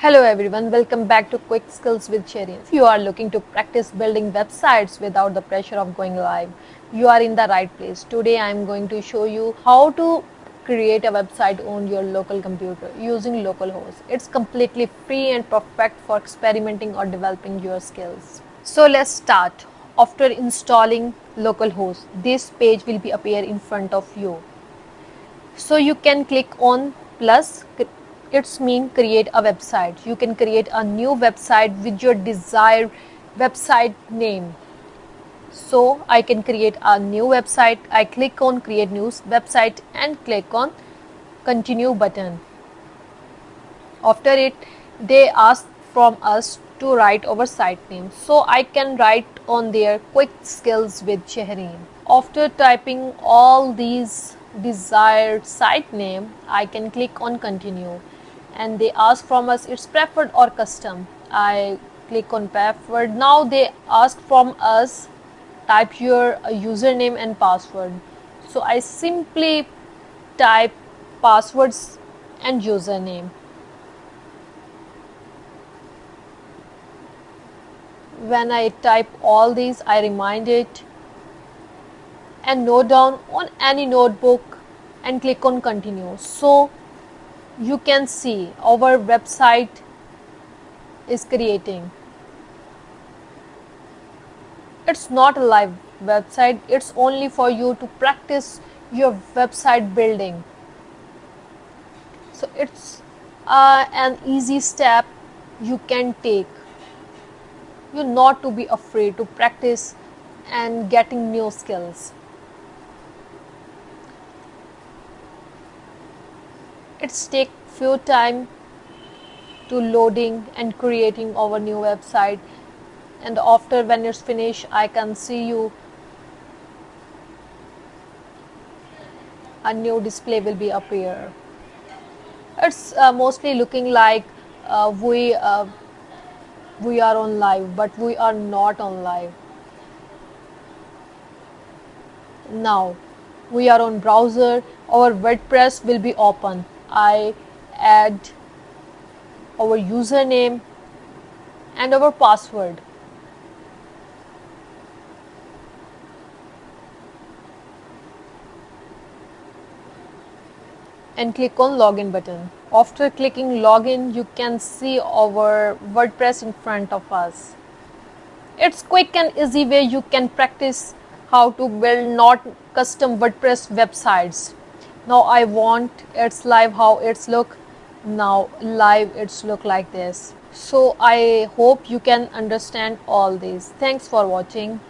Hello everyone, welcome back to Quick Skills with Shehreen. If you are looking to practice building websites without the pressure of going live, you are in the right place. Today I am going to show you how to create a website on your local computer using Localhost. It's completely free and perfect for experimenting or developing your skills. So let's start. After installing Localhost, this page will be appear in front of you. So you can click on plus, it's mean create a website. You can create a new website with your desired website name. So I can create a new website. I click on create new website and click on continue button. After it, they ask from us to write our site name. So I can write on there quick skills with Shehreen. After typing all these desired site name, I can click on continue and they ask from us it's preferred or custom. I click on preferred. Now they ask from us type your username and password. So I simply type passwords and username. When I type all these, I remind it and note down on any notebook and click on continue. So you can see our website is creating. It's not a live website, it's only for you to practice your website building. So it's an easy step you can take. You not to be afraid to practice and getting new skills. It's take few time to loading and creating our new website, and after when it's finished I can see you a new display will be appear. It's mostly looking like we are on live, but we are not on live. Now we are on browser. Our WordPress will be open. I add our username and our password and click on login button. After clicking login, you can see our WordPress in front of us. It's quick and easy way you can practice how to build not custom WordPress websites. Now I want it's live how it's look. Now live it's look like this. So I hope you can understand all these. Thanks for watching.